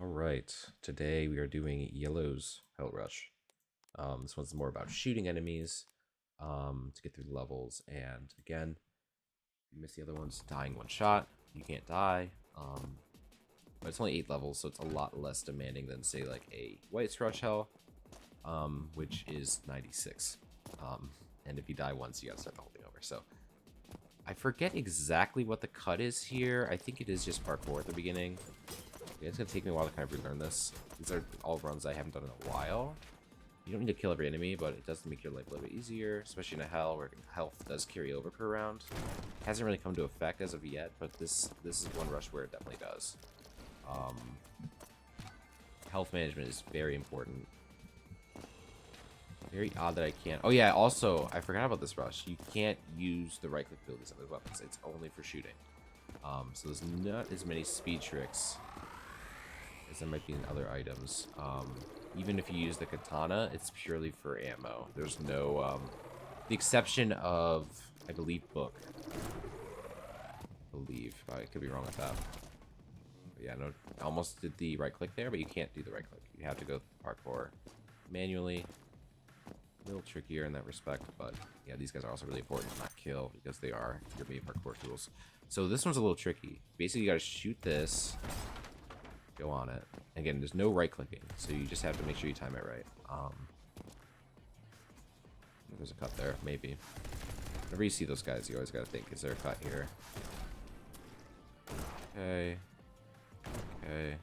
Alright, today we are doing Yellow's Hell Rush. This one's more about shooting enemies to get through the levels, and again, you miss the other ones, dying one shot, you can't die, but it's only 8 levels, so it's a lot less demanding than, say, like a White's Rush Hell, which is 96. And if you die once, you gotta start the whole thing over, so I forget exactly what the cut is here. I think it is just parkour at the beginning. Yeah, it's gonna take me a while to kind of relearn this. These are all runs I haven't done in a while. You don't need to kill every enemy, but it does make your life a little bit easier, especially in a hell where health does carry over per round. Hasn't really come to effect as of yet, but this is one rush where it definitely does. Um, Health management is very important. Very odd that I can't. Oh yeah, also I forgot about this rush. You can't use the right click abilities on those weapons. It's only for shooting. So there's not as many speed tricks as there might be in other items. Even if you use the katana, it's purely for ammo. There's no, the exception of, I believe, book. I could be wrong with that. But yeah, no, I almost did the right click there, but you can't do the right click. You have to go parkour manually. A little trickier in that respect, but yeah, these guys are also really important to not kill because they are your main parkour tools. So this one's a little tricky. Basically, you gotta shoot this, go on it. Again, there's no right clicking, so you just have to make sure you time it right. There's a cut there, maybe. Whenever you see those guys, you always gotta think, is there a cut here? Okay. Okay.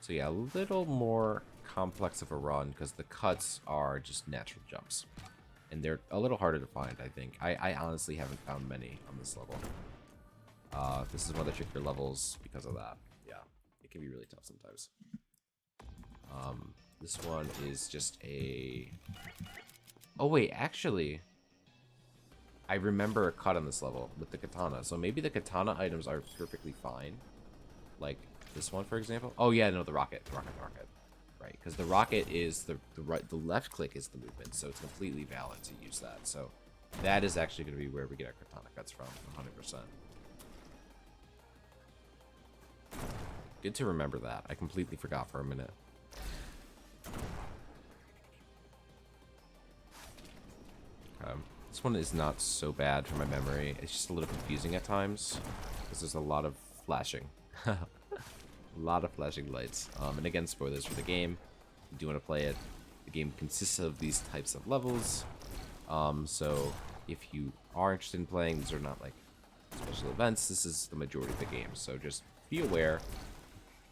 So yeah, a little more complex of a run because the cuts are just natural jumps. And they're a little harder to find, I think. I honestly haven't found many on this level. This is one of the trickier levels because of that. Yeah, it can be really tough sometimes. This one is just a... Oh wait, actually, I remember a cut on this level with the katana. So maybe the katana items are perfectly fine. Like this one, for example. Oh yeah, no, the rocket. Right, because the rocket is the left click is the movement, so it's completely valid to use that. So that is actually going to be where we get our katana cuts from, 100%. Good to remember that. I completely forgot for a minute. This one is not so bad for my memory. It's just a little confusing at times because there's a lot of flashing. A lot of flashing lights. And again, spoilers for the game. If you do want to play it, the game consists of these types of levels. So if you are interested in playing, these are not like special events. This is the majority of the game. So just be aware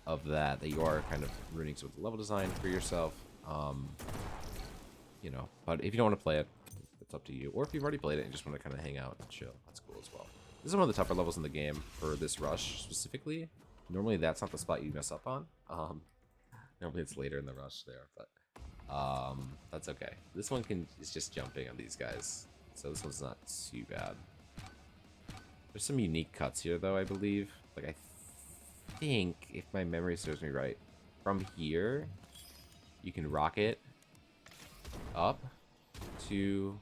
of that you are kind of ruining some of the level design for yourself. You know, but if you don't want to play it, it's up to you. Or if you've already played it and just want to kind of hang out and chill, that's cool as well. This is one of the tougher levels in the game for this rush specifically. Normally that's not the spot you mess up on. Normally it's later in the rush there, but that's okay. This one is just jumping on these guys, so this one's not too bad. There's some unique cuts here though, I believe. Like I think, if my memory serves me right, from here you can rocket up to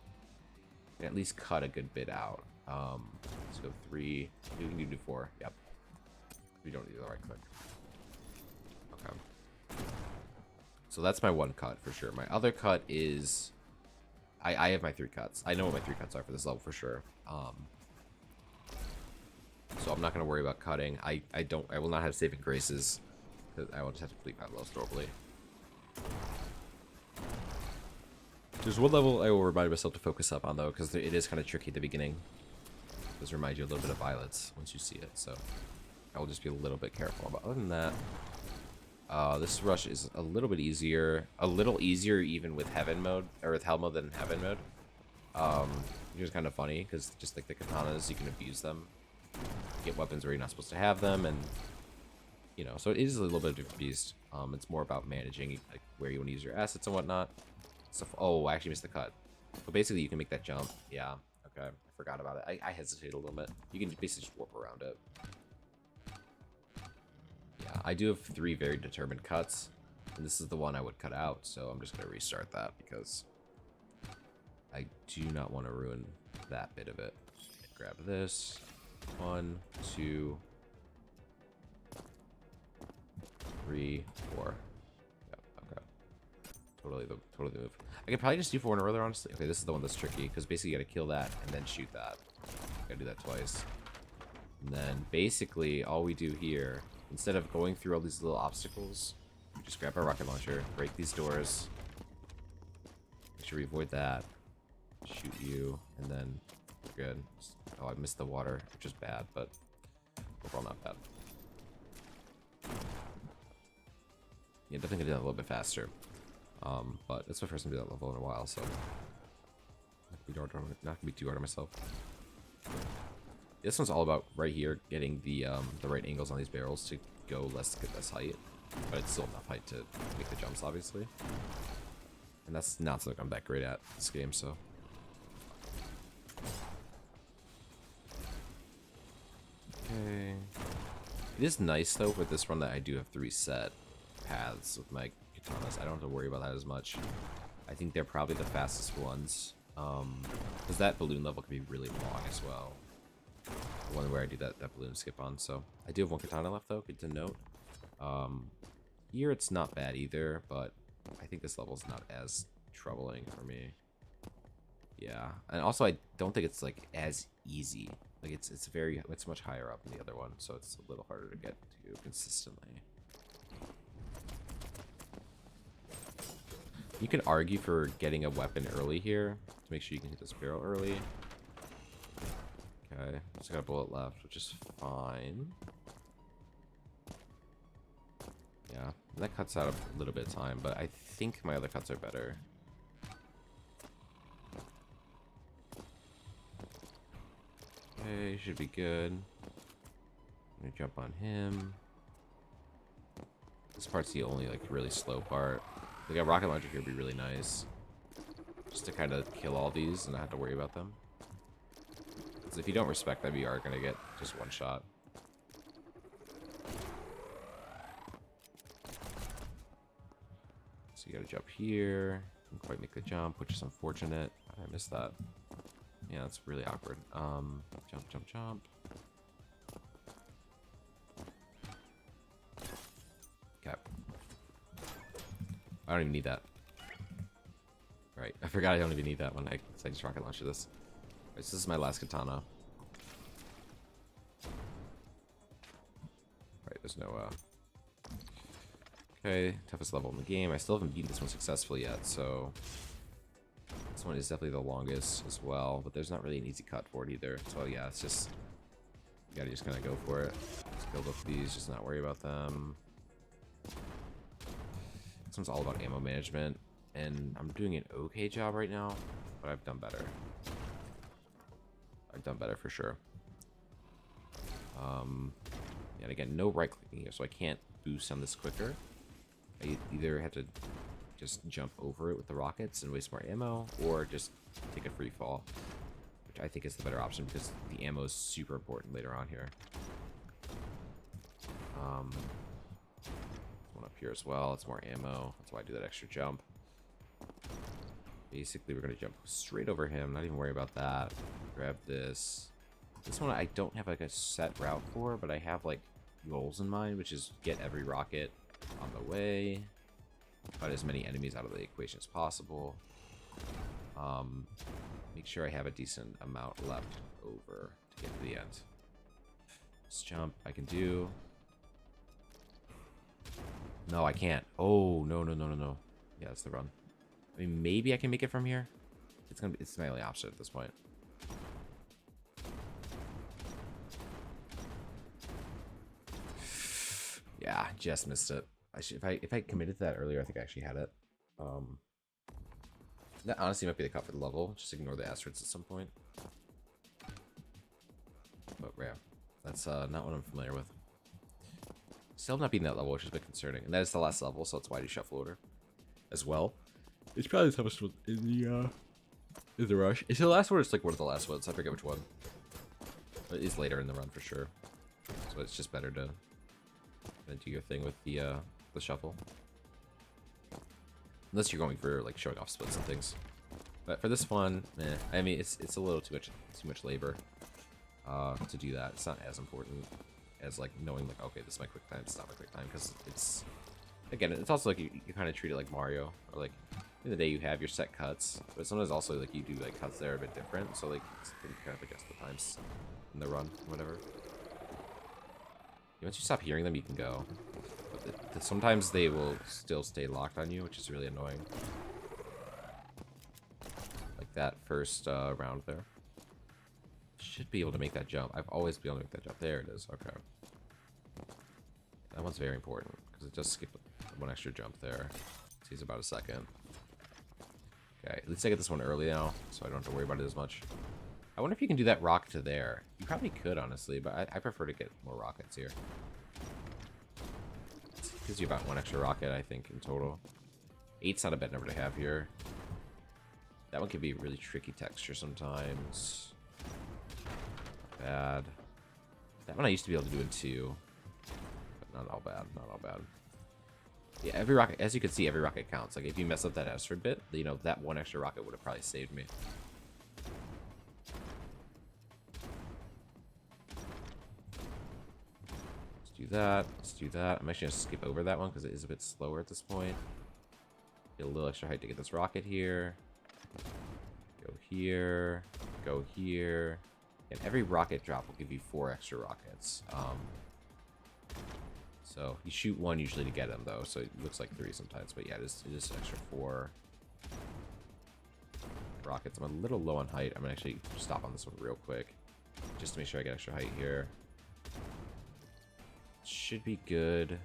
at least cut a good bit out. Let's go 3. We can do 4. Yep. We don't need the right click. Okay. So that's my one cut for sure. My other cut is... I have my 3 cuts. I know what my 3 cuts are for this level for sure. So I'm not going to worry about cutting. I will not have saving graces, because I will just have to complete my levels normally. There's one level I will remind myself to focus up on though, because it is kind of tricky at the beginning. It does remind you a little bit of violets once you see it, so I will just be a little bit careful. But other than that, this rush is a little bit easier. A little easier even with heaven mode, or with hell mode than heaven mode. Which is kind of funny, because just like the katanas, you can abuse them. Get weapons where you're not supposed to have them, and you know, so it is a little bit of a beast. It's more about managing like where you want to use your assets and whatnot. So, oh, I actually missed the cut. But basically, you can make that jump. Yeah, okay. I forgot about it. I hesitated a little bit. You can basically just warp around it. Yeah, I do have 3 very determined cuts. And this is the one I would cut out. So I'm just going to restart that because I do not want to ruin that bit of it. Grab this. 1, 2, 3, 4. Yep, okay. Totally the move. I could probably just do 4 in a row there, honestly. Okay, this is the one that's tricky, because basically you gotta kill that and then shoot that. Gotta do that twice. And then basically all we do here, instead of going through all these little obstacles, we just grab our rocket launcher, break these doors, make sure we avoid that, shoot you, and then we're good. Oh, I missed the water, which is bad, but overall not bad. Yeah, definitely gonna do that a little bit faster. But it's my first time to do that level in a while, so not gonna be too hard on myself. This one's all about right here getting the right angles on these barrels to go get less height, but it's still enough height to make the jumps, obviously. And that's not something I'm that great at this game, so. Okay. It is nice though with this run that I do have 3 set paths with my katanas. I don't have to worry about that as much. I think they're probably the fastest ones, because that balloon level can be really long as well. The one where I do that balloon skip on. So I do have 1 katana left though. Good to note. Here it's not bad either, but I think this level's not as troubling for me. Yeah, and also I don't think it's like as easy. Like it's much higher up than the other one, so it's a little harder to get to consistently. You can argue for getting a weapon early here to make sure you can hit this barrel early. Okay, just got a bullet left, which is fine. Yeah, that cuts out a little bit of time, but I think my other cuts are better. Okay, should be good. I'm gonna jump on him. This part's the only like really slow part. Like a rocket launcher here would be really nice, just to kind of kill all these and not have to worry about them. Because if you don't respect them, you are gonna get just 1 shot. So you gotta jump here. Didn't quite make the jump, which is unfortunate. I missed that. Yeah, that's really awkward. Jump, jump, jump. Okay. I don't even need that. Right, I forgot I don't even need that one. I just rocket launch this. Right, so this is my last katana. Right, there's no, Okay, toughest level in the game. I still haven't beaten this one successfully yet, so this one is definitely the longest as well, but there's not really an easy cut for it either. So yeah, it's just, you gotta just kind of go for it. Just build up these, just not worry about them. This one's all about ammo management, and I'm doing an okay job right now, but I've done better. I've done better for sure. And again, no right clicking here, so I can't boost on this quicker. I either have to just jump over it with the rockets and waste more ammo, or just take a free fall, which I think is the better option because the ammo is super important later on here. One up here as well. It's more ammo. That's why I do that extra jump. Basically, we're gonna jump straight over him. Not even worry about that. Grab this. This one I don't have like a set route for, but I have like goals in mind, which is get every rocket on the way, cut as many enemies out of the equation as possible. Make sure I have a decent amount left over to get to the end. This jump I can do. No, I can't. Oh, no, no, no, no, no. Yeah, that's the run. I mean, maybe I can make it from here. It's my only option at this point. Yeah, just missed it. If I committed to that earlier, I think I actually had it. That honestly might be the cut for the level. Just ignore the asterisks at some point. But yeah, that's not what I'm familiar with. Still not beating that level, which is a bit concerning. And that is the last level, so that's why I do shuffle order as well. It's probably the toughest one in the rush. It's the last one. It's like one of the last ones. I forget which one. But it is later in the run for sure. So it's just better to do your thing with the shuffle. Unless you're going for like showing off splits and things. But for this one, I mean it's a little too much labor to do that. It's not as important as like knowing like, okay, this is my quick time, it's not my quick time, because again, it's also like you kind of treat it like Mario, or like in the day you have your set cuts, but sometimes also like you do like cuts that are a bit different, so like you can kind of adjust the times in the run, whatever. Once you stop hearing them, you can go. But sometimes they will still stay locked on you, which is really annoying. Like that first round there. Should be able to make that jump. I've always been able to make that jump. There it is. Okay. That one's very important because it does skip one extra jump there. It takes about a second. Okay, at least I get this one early now, so I don't have to worry about it as much. I wonder if you can do that rocket to there. You probably could, honestly, but I prefer to get more rockets here. It gives you about one extra rocket, I think, in total. 8's not a bad number to have here. That one can be really tricky texture sometimes. Bad. That one I used to be able to do in 2. But not all bad, not all bad. Yeah, every rocket, as you can see, every rocket counts. Like, if you mess up that extra bit, you know, that one extra rocket would have probably saved me. Let's do that. Let's do that. I'm actually going to skip over that one because it is a bit slower at this point. Get a little extra height to get this rocket here. Go here. Go here. And every rocket drop will give you 4 extra rockets. So you shoot 1 usually to get them, though, so it looks like 3 sometimes. But yeah, it is an extra 4 rockets. I'm a little low on height. I'm gonna actually stop on this one real quick, just to make sure I get extra height here. Should be good.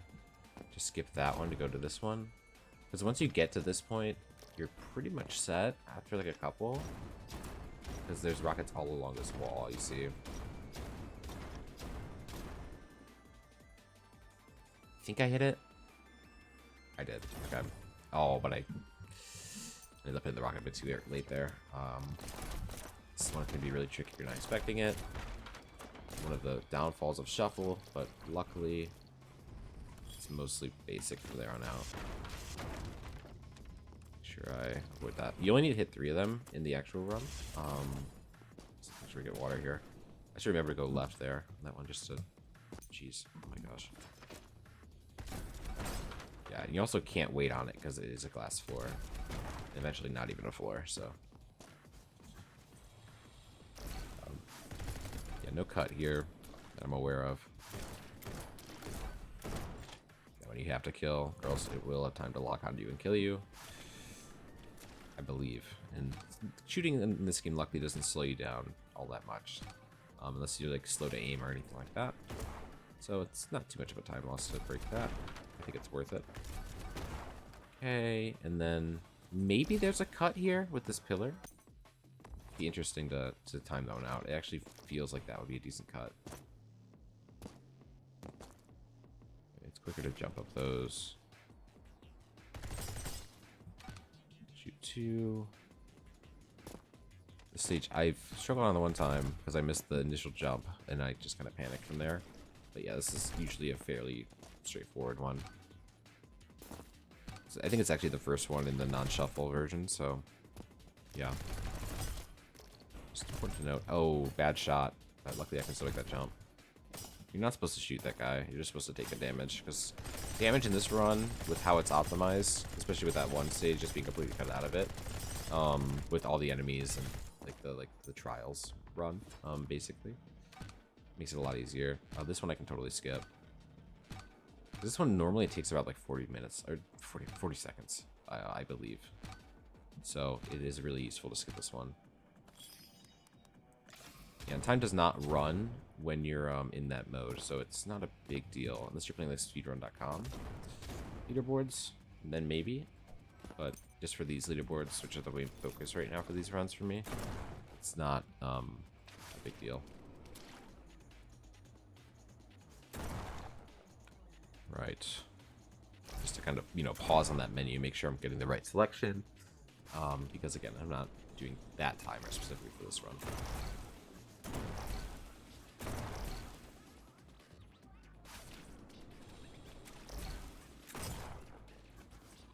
Just skip that one to go to this one, because once you get to this point, you're pretty much set after like a couple, because there's rockets all along this wall. You see. I think I hit it. I did. Okay. Oh, but I ended up hitting the rocket a bit too late there. This one can be really tricky if you're not expecting it. One of the downfalls of Shuffle, but luckily it's mostly basic from there on out. Make sure I avoid that. You only need to hit 3 of them in the actual run. Let's make sure we get water here. I should remember to go left there. That one just to... Jeez. Oh my gosh. Yeah, and you also can't wait on it because it is a glass floor. Eventually not even a floor, so... yeah, no cut here that I'm aware of. Yeah, when you have to kill, or else it will have time to lock onto you and kill you. I believe. And shooting in this game luckily doesn't slow you down all that much. Unless you're like slow to aim or anything like that. So it's not too much of a time loss to break that. I think it's worth it. Okay, and then maybe there's a cut here with this pillar. It'd be interesting to time that one out. It actually feels like that would be a decent cut. It's quicker to jump up those. Shoot 2. This stage, I've struggled on the one time because I missed the initial jump and I just kind of panicked from there. But yeah, this is usually a fairly straightforward one. So I think it's actually the first one in the non-shuffle version, so yeah. Just important to note. Oh, bad shot. But luckily I can still make that jump. You're not supposed to shoot that guy. You're just supposed to take a damage, because damage in this run, with how it's optimized, especially with that one stage just being completely cut out of it, with all the enemies and like the trials run, basically. Makes it a lot easier. This one I can totally skip. This one normally takes about like 40 minutes, or 40 seconds, I believe. So it is really useful to skip this one. Yeah, and time does not run when you're in that mode, so it's not a big deal. Unless you're playing like speedrun.com leaderboards, then maybe. But just for these leaderboards, which are the main focus right now for these runs for me, it's not a big deal. Right. Just to kind of, you know, pause on that menu, make sure I'm getting the right selection. Because again, I'm not doing that timer specifically for this run.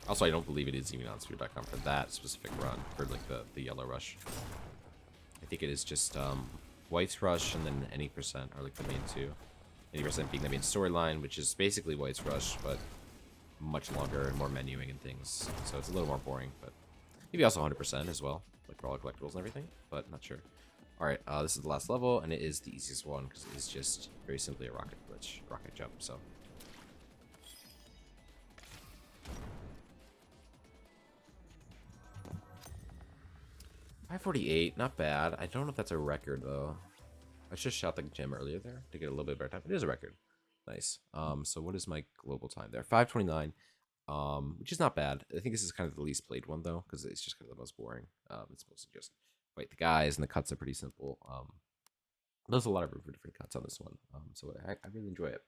Also, I don't believe it is even on Speedrunning.com for that specific run, for like the Yellow Rush. I think it is just White's Rush and then any percent are like the main two. 80% being the main storyline, which is basically White's Rush, but much longer and more menuing and things, so it's a little more boring. But maybe also 100% as well, like for all the collectibles and everything. But not sure. All right, this is the last level, and it is the easiest one because it is just very simply a rocket glitch, rocket jump. So. 548, not bad. I don't know if that's a record though. I just shot the gem earlier there to get a little bit better time. It is a record. Nice. So what is my global time there? 529. Which is not bad. I think this is kind of the least played one though, because it's just kind of the most boring. It's supposed to just fight the guys, and the cuts are pretty simple. There's a lot of room for different cuts on this one. So I really enjoy it.